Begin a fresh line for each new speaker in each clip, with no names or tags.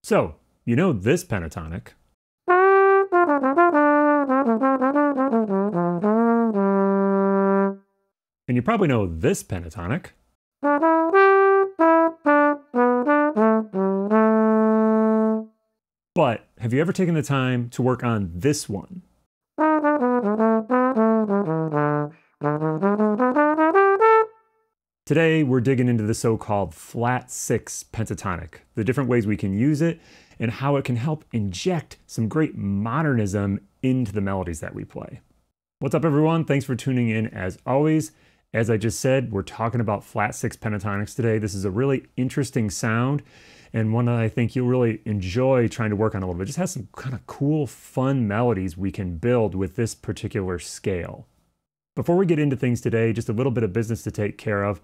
So, you know this pentatonic. And you probably know this pentatonic. But have you ever taken the time to work on this one? Today, we're digging into the so-called flat six pentatonic, the different ways we can use it, and how it can help inject some great modernism into the melodies that we play. What's up, everyone? Thanks for tuning in as always. As I just said, we're talking about flat six pentatonics today. This is a really interesting sound and one that I think you'll really enjoy trying to work on a little bit. It just has some kind of cool, fun melodies we can build with this particular scale. Before we get into things today, just a little bit of business to take care of.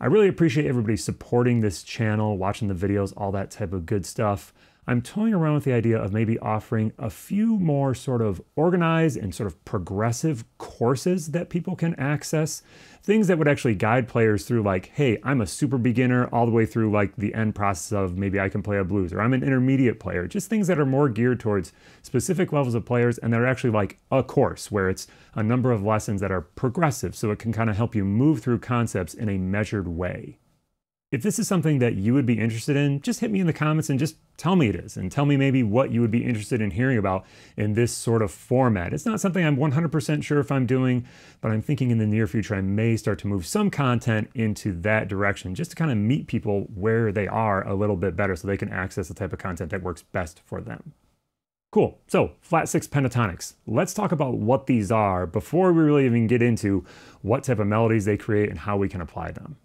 I really appreciate everybody supporting this channel, watching the videos, all that type of good stuff. I'm toying around with the idea of maybe offering a few more sort of organized and sort of progressive courses that people can access. Things that would actually guide players through like, hey, I'm a super beginner all the way through like the end process of maybe I can play a blues, or I'm an intermediate player. Just things that are more geared towards specific levels of players and they're actually like a course where it's a number of lessons that are progressive so it can kind of help you move through concepts in a measured way. If this is something that you would be interested in, just hit me in the comments and just tell me it is, and tell me maybe what you would be interested in hearing about in this sort of format. It's not something I'm 100% sure if I'm doing, but I'm thinking in the near future I may start to move some content into that direction just to kind of meet people where they are a little bit better so they can access the type of content that works best for them. Cool, so flat six pentatonics. Let's talk about what these are before we really even get into what type of melodies they create and how we can apply them.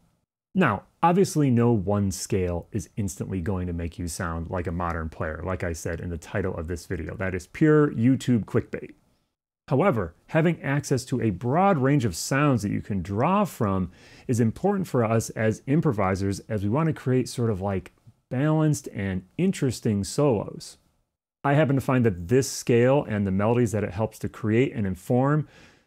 Now, obviously no one scale is instantly going to make you sound like a modern player, like I said in the title of this video. That is pure YouTube clickbait. However, having access to a broad range of sounds that you can draw from is important for us as improvisers as we want to create sort of like balanced and interesting solos. I happen to find that this scale and the melodies that it helps to create and inform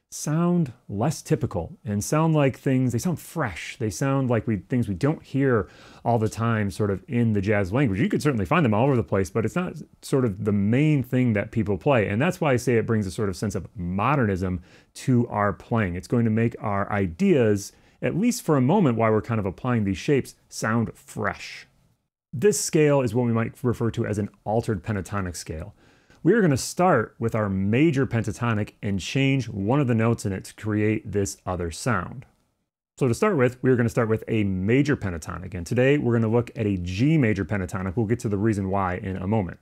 sound less typical and sound like things, they sound fresh. They sound like things we don't hear all the time sort of in the jazz language. You could certainly find them all over the place, but it's not sort of the main thing that people play. And that's why I say it brings a sort of sense of modernism to our playing. It's going to make our ideas, at least for a moment while we're kind of applying these shapes, sound fresh. This scale is what we might refer to as an altered pentatonic scale. We are going to start with our major pentatonic and change one of the notes in it to create this other sound. So to start with, we're going to start with a major pentatonic, and today we're going to look at a G major pentatonic. We'll get to the reason why in a moment.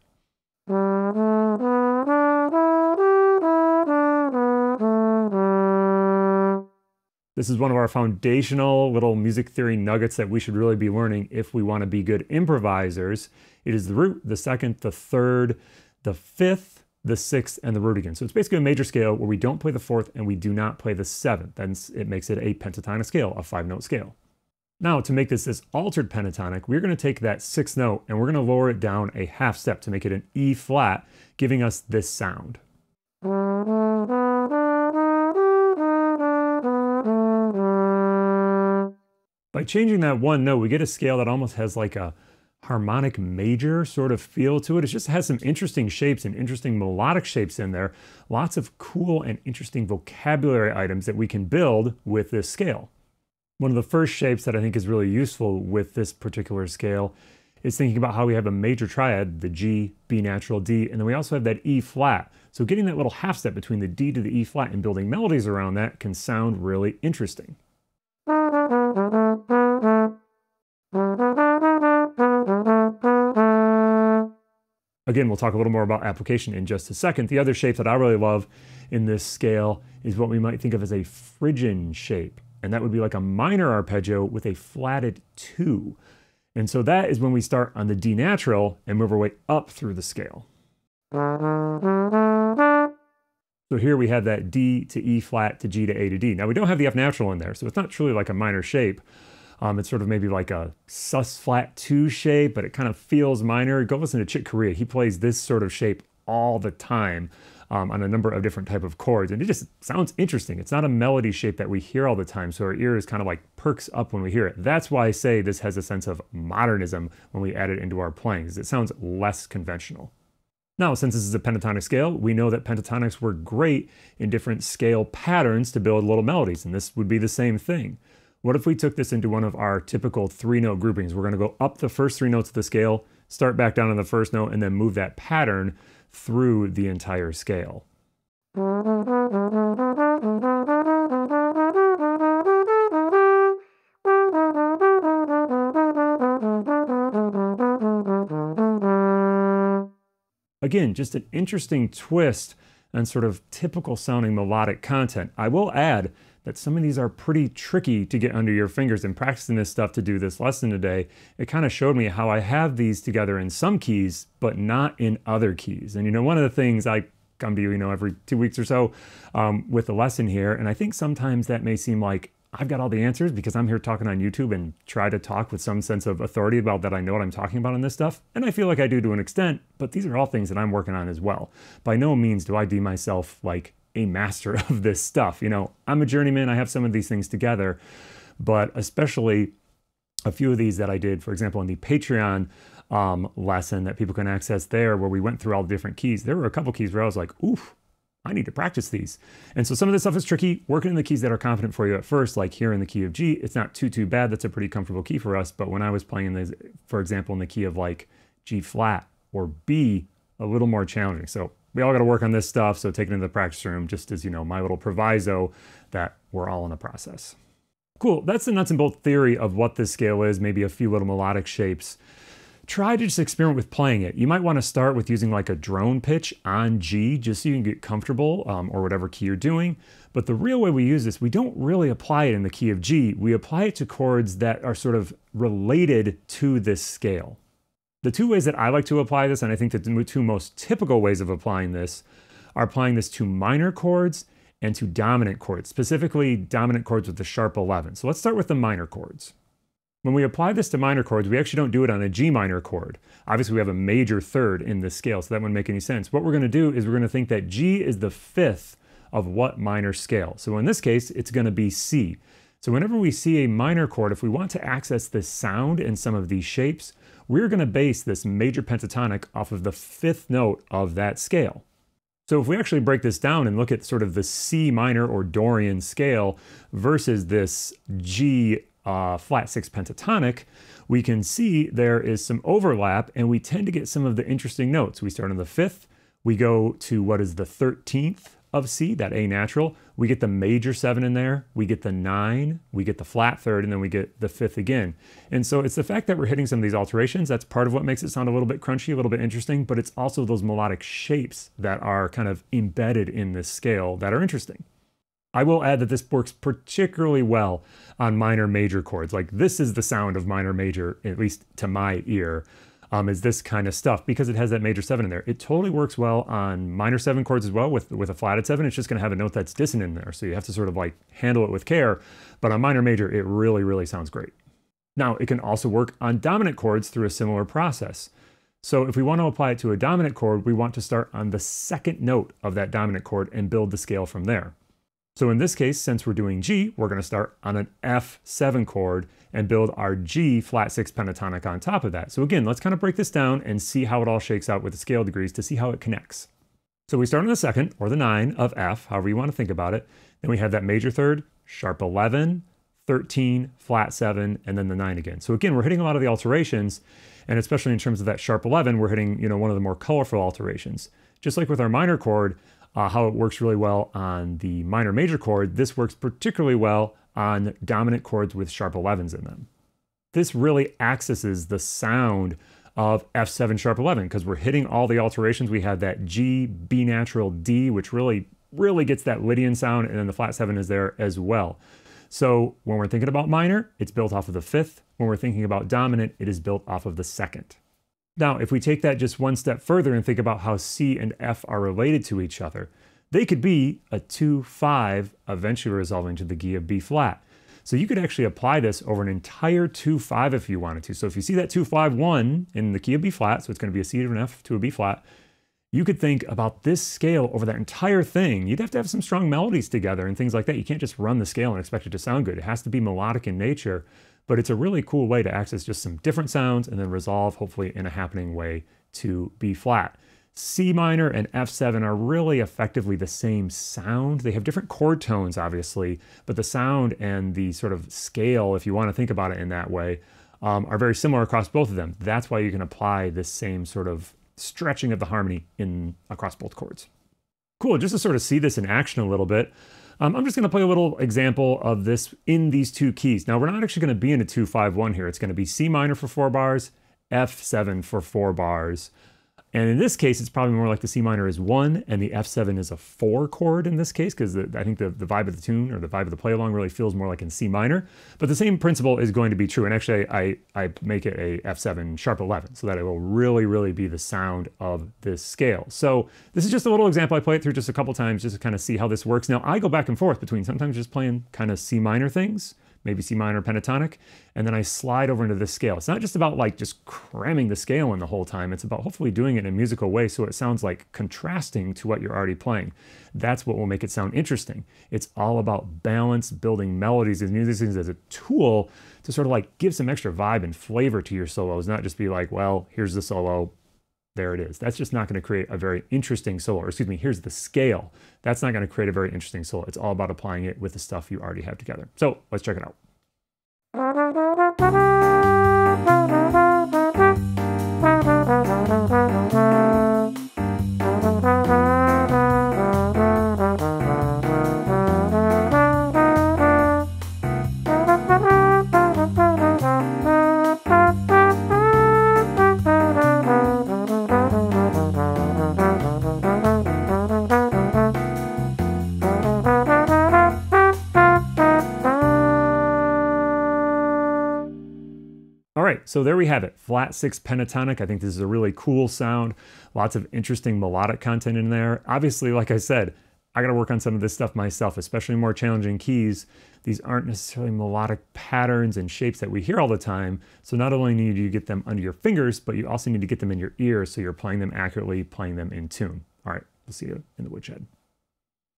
This is one of our foundational little music theory nuggets that we should really be learning if we want to be good improvisers. It is the root, the second, the third, the fifth, the sixth, and the root again. So it's basically a major scale where we don't play the fourth and we do not play the seventh. Then it makes it a pentatonic scale, a 5-note scale. Now to make this altered pentatonic, we're going to take that sixth note and we're going to lower it down a half step to make it an E flat, giving us this sound. By changing that one note, we get a scale that almost has like a harmonic major sort of feel to it. It just has some interesting shapes and interesting melodic shapes in there. Lots of cool and interesting vocabulary items that we can build with this scale. One of the first shapes that I think is really useful with this particular scale is thinking about how we have a major triad, the G, B natural, D, and then we also have that E flat. So getting that little half step between the D to the E flat and building melodies around that can sound really interesting. Again, we'll talk a little more about application in just a second. The other shape that I really love in this scale is what we might think of as a Phrygian shape. And that would be like a minor arpeggio with a flatted 2. And so that is when we start on the D natural and move our way up through the scale. So here we have that D to E flat to G to A to D. Now we don't have the F natural in there, so it's not truly like a minor shape. It's sort of maybe like a sus flat 2 shape, but it kind of feels minor. Go listen to Chick Corea. He plays this sort of shape all the time on a number of different type of chords. And it just sounds interesting. It's not a melody shape that we hear all the time, so our ears kind of like perks up when we hear it. That's why I say this has a sense of modernism when we add it into our playing, because it sounds less conventional. Now, since this is a pentatonic scale, we know that pentatonics work great in different scale patterns to build little melodies, and this would be the same thing. What if we took this into one of our typical 3-note groupings? We're going to go up the first 3 notes of the scale, start back down on the first note, and then move that pattern through the entire scale. Again, just an interesting twist on sort of typical sounding melodic content. I will add that some of these are pretty tricky to get under your fingers. And practicing this stuff to do this lesson today, it kind of showed me how I have these together in some keys, but not in other keys. And one of the things I come to you, every 2 weeks or so with a lesson here, and I think sometimes that may seem like I've got all the answers because I'm here talking on YouTube and try to talk with some sense of authority about that I know what I'm talking about in this stuff. And I feel like I do to an extent, but these are all things that I'm working on as well. By no means do I deem myself like a master of this stuff. I'm a journeyman, I have some of these things together, but especially a few of these that I did, for example, in the Patreon lesson that people can access there, where we went through all the different keys. There were a couple keys where I was like, oof, I need to practice these. And so some of this stuff is tricky. Working in the keys that are confident for you at first, like here in the key of G, it's not too bad. That's a pretty comfortable key for us. But when I was playing this, for example, in the key of like G flat or B, a little more challenging. So we all got to work on this stuff. So take it into the practice room, just as, my little proviso that we're all in a process. Cool. That's the nuts and bolts theory of what this scale is, maybe a few little melodic shapes. Try to just experiment with playing it. You might want to start with using like a drone pitch on G, just so you can get comfortable, or whatever key you're doing. But the real way we use this, we don't really apply it in the key of G. We apply it to chords that are sort of related to this scale. The 2 ways that I like to apply this, and I think that the 2 most typical ways of applying this, are applying this to minor chords and to dominant chords, specifically dominant chords with the sharp 11. So let's start with the minor chords. When we apply this to minor chords, we actually don't do it on a G minor chord. Obviously, we have a major third in this scale, so that wouldn't make any sense. What we're going to do is we're going to think that G is the 5th of what minor scale. So in this case, it's going to be C. So whenever we see a minor chord, if we want to access this sound in some of these shapes, we're going to base this major pentatonic off of the 5th note of that scale. So if we actually break this down and look at sort of the C minor or Dorian scale versus this G flat 6 pentatonic, we can see there is some overlap, and we tend to get some of the interesting notes. We start on the 5th, we go to what is the 13th of C, that A natural, we get the major 7 in there, we get the 9, we get the flat 3rd, and then we get the 5th again. And so it's the fact that we're hitting some of these alterations, that's part of what makes it sound a little bit crunchy, a little bit interesting, but it's also those melodic shapes that are kind of embedded in this scale that are interesting. I will add that this works particularly well on minor major chords. Like, this is the sound of minor major, at least to my ear, is this kind of stuff, because it has that major 7 in there. It totally works well on minor 7 chords as well with a flatted 7. It's just going to have a note that's dissonant in there, so you have to sort of like handle it with care. But on minor major, it really sounds great. Now, it can also work on dominant chords through a similar process. So if we want to apply it to a dominant chord, we want to start on the 2nd note of that dominant chord and build the scale from there. So in this case, since we're doing G, we're going to start on an F7 chord and build our G flat 6 pentatonic on top of that. So again, let's kind of break this down and see how it all shakes out with the scale degrees to see how it connects. So we start on the 2nd, or the 9 of F, however you want to think about it. Then we have that major 3rd, sharp 11, 13, flat 7, and then the 9 again. So again, we're hitting a lot of the alterations, and especially in terms of that sharp 11, we're hitting, one of the more colorful alterations. Just like with our minor chord, how it works really well on the minor major chord, this works particularly well on dominant chords with sharp 11s in them. This really accesses the sound of F7 sharp 11, because we're hitting all the alterations. We have that G, B natural, D, which really gets that Lydian sound, and then the flat 7 is there as well. So when we're thinking about minor, it's built off of the 5th. When we're thinking about dominant, it is built off of the 2nd. Now, if we take that just one step further and think about how C and F are related to each other, they could be a 2-5, eventually resolving to the key of B flat. So you could actually apply this over an entire 2-5 if you wanted to. So if you see that 2-5-1 in the key of B flat, so it's going to be a C to an F to a B flat, You could think about this scale over that entire thing. You'd have to have some strong melodies together and things like that. You can't just run the scale and expect it to sound good. It has to be melodic in nature, but it's a really cool way to access just some different sounds and then resolve, hopefully in a happening way, to B flat. C minor and F7 are really effectively the same sound. They have different chord tones, obviously, but the sound and the sort of scale, if you want to think about it in that way, are very similar across both of them. That's why you can apply this same sort of stretching of the harmony across both chords. Cool, just to sort of see this in action a little bit, I'm just going to play a little example of this in these two keys. Now, we're not actually going to be in a 2-5-1 here. It's going to be C minor for 4 bars, F7 for 4 bars. And in this case, it's probably more like the C minor is 1 and the F7 is a 4 chord in this case, because I think the vibe of the tune or the vibe of the play along really feels more like in C minor. But the same principle is going to be true. And actually, I make it a F7 sharp 11 so that it will really, really be the sound of this scale. So this is just a little example. I play it through just a couple times just to kind of see how this works. Now, I go back and forth between sometimes just playing kind of C minor things, maybe C minor pentatonic, and then I slide over into this scale. It's not just about like just cramming the scale in the whole time. It's about hopefully doing it in a musical way so it sounds like contrasting to what you're already playing. That's what will make it sound interesting. It's all about balance, building melodies, and using these things as a tool to sort of like give some extra vibe and flavor to your solos, not just be like, well, here's the solo, there it is. That's just not going to create a very interesting solo. Or excuse me, here's the scale. That's not going to create a very interesting solo. It's all about applying it with the stuff you already have together. So let's check it out. All right, so there we have it, flat 6 pentatonic. I think this is a really cool sound. Lots of interesting melodic content in there. Obviously, like I said, I gotta work on some of this stuff myself, especially more challenging keys. These aren't necessarily melodic patterns and shapes that we hear all the time. So not only need you get them under your fingers, but you also need to get them in your ear so you're playing them accurately, playing them in tune. All right, we'll see you in the woodshed.